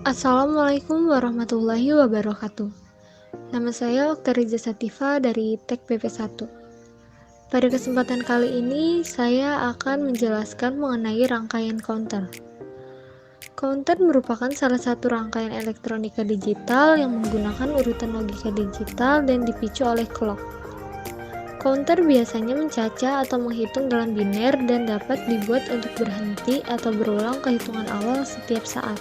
Assalamualaikum warahmatullahi wabarakatuh. Nama saya Oktariza Sativa dari Tek PP1. Pada kesempatan kali ini, saya akan menjelaskan mengenai rangkaian counter. Counter merupakan salah satu rangkaian elektronika digital yang menggunakan urutan logika digital dan dipicu oleh clock. Counter biasanya mencaca atau menghitung dalam biner dan dapat dibuat untuk berhenti atau berulang kehitungan awal setiap saat.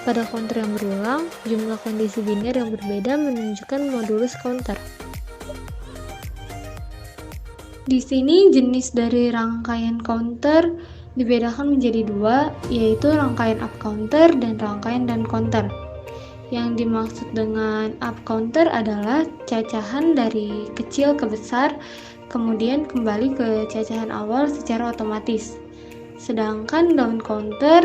Pada counter yang berulang, jumlah kondisi biner yang berbeda menunjukkan modulus counter. Di sini jenis dari rangkaian counter dibedakan menjadi dua, yaitu rangkaian up counter dan rangkaian down counter. Yang dimaksud dengan up counter adalah cacahan dari kecil ke besar, kemudian kembali ke cacahan awal secara otomatis. Sedangkan down counter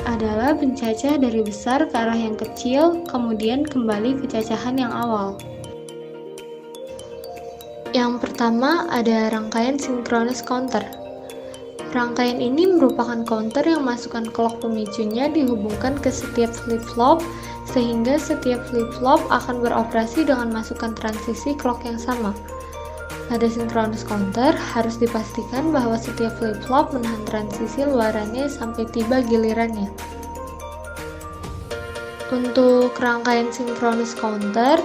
adalah pencacah dari besar ke arah yang kecil, kemudian kembali ke cacahan yang awal. Yang pertama ada rangkaian synchronous counter. Rangkaian ini merupakan counter yang masukkan clock pemicunya dihubungkan ke setiap flip-flop, sehingga setiap flip-flop akan beroperasi dengan masukkan transisi clock yang sama. Pada synchronous counter, harus dipastikan bahwa setiap flip-flop menahan transisi luarannya sampai tiba gilirannya. Untuk rangkaian synchronous counter,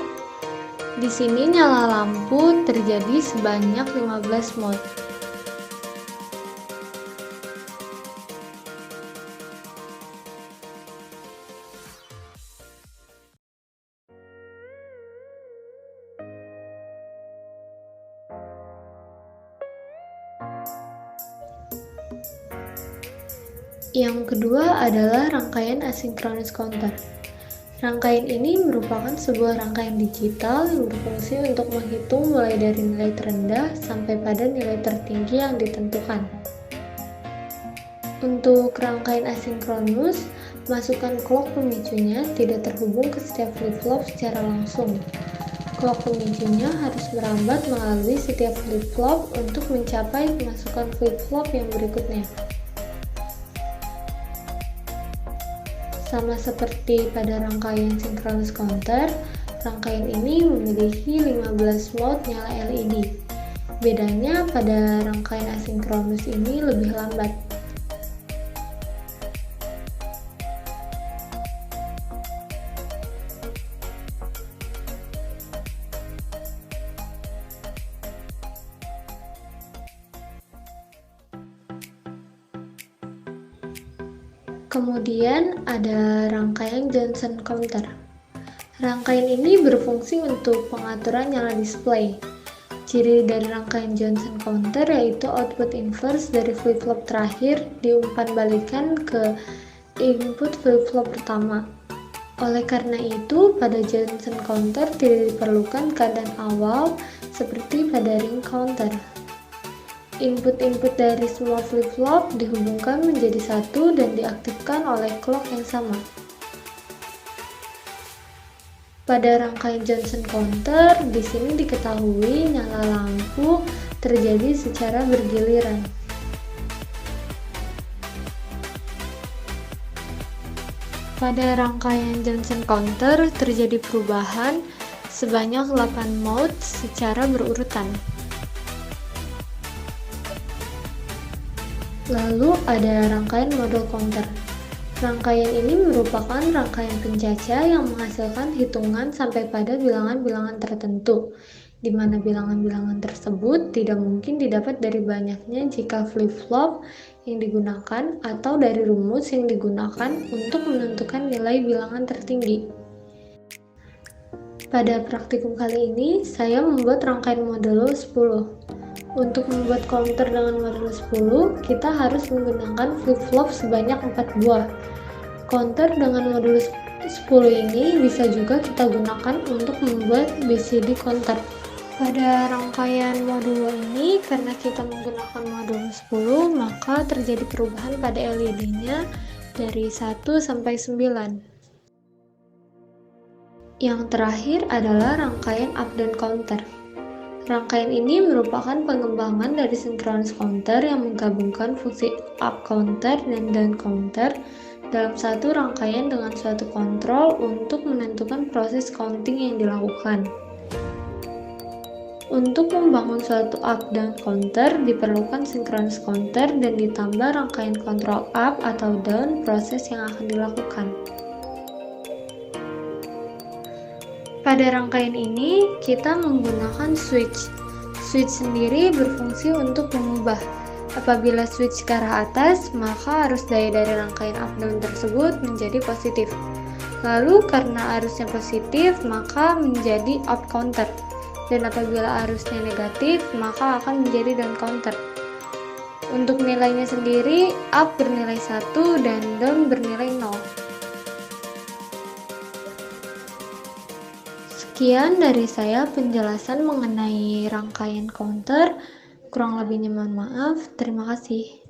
di sini nyala lampu terjadi sebanyak 15 mode. Yang kedua adalah rangkaian asynchronous counter. Rangkaian ini merupakan sebuah rangkaian digital yang berfungsi untuk menghitung mulai dari nilai terendah sampai pada nilai tertinggi yang ditentukan. Untuk rangkaian asinkronus, masukkan clock pemicunya tidak terhubung ke setiap flip-flop secara langsung. Clock pemicunya harus merambat melalui setiap flip-flop untuk mencapai pemasukan flip-flop yang berikutnya. Sama seperti pada rangkaian synchronous counter, rangkaian ini memiliki 15 mode nyala LED. Bedanya pada rangkaian asinkronus ini lebih lambat. Kemudian ada rangkaian Johnson counter. Rangkaian ini berfungsi untuk pengaturan nyala display. Ciri dari rangkaian Johnson counter yaitu output inverse dari flip-flop terakhir diumpan-balikan ke input flip-flop pertama. Oleh karena itu, pada Johnson counter tidak diperlukan keadaan awal seperti pada ring counter. Input-input dari semua flip-flop dihubungkan menjadi satu dan diaktifkan oleh clock yang sama. Pada rangkaian Johnson counter, di sini diketahui nyala lampu terjadi secara bergiliran. Pada rangkaian Johnson counter terjadi perubahan sebanyak 8 mode secara berurutan. Lalu ada rangkaian model counter. Rangkaian ini merupakan rangkaian pencaca yang menghasilkan hitungan sampai pada bilangan-bilangan tertentu, di mana bilangan-bilangan tersebut tidak mungkin didapat dari banyaknya jika flip-flop yang digunakan atau dari rumus yang digunakan untuk menentukan nilai bilangan tertinggi. Pada praktikum kali ini, saya membuat rangkaian modulo 10. Untuk membuat counter dengan modulo 10, kita harus menggunakan flip-flop sebanyak 4 buah. Counter dengan modulo 10 ini bisa juga kita gunakan untuk membuat BCD counter. Pada rangkaian modulo ini, karena kita menggunakan modulo 10, maka terjadi perubahan pada LED-nya dari 1 sampai 9. Yang terakhir adalah rangkaian up-down counter. Rangkaian ini merupakan pengembangan dari synchronous counter yang menggabungkan fungsi up counter dan down counter dalam satu rangkaian dengan suatu kontrol untuk menentukan proses counting yang dilakukan. Untuk membangun suatu up-down counter, diperlukan synchronous counter dan ditambah rangkaian kontrol up atau down proses yang akan dilakukan. Pada rangkaian ini, kita menggunakan switch. Switch sendiri berfungsi untuk mengubah. Apabila switch ke arah atas, maka arus daya dari rangkaian up-down tersebut menjadi positif. Lalu karena arusnya positif, maka menjadi up counter. Dan apabila arusnya negatif, maka akan menjadi down counter. Untuk nilainya sendiri, up bernilai 1 dan down bernilai 0. Sekian dari saya penjelasan mengenai rangkaian counter. Kurang lebihnya mohon maaf. Terima kasih.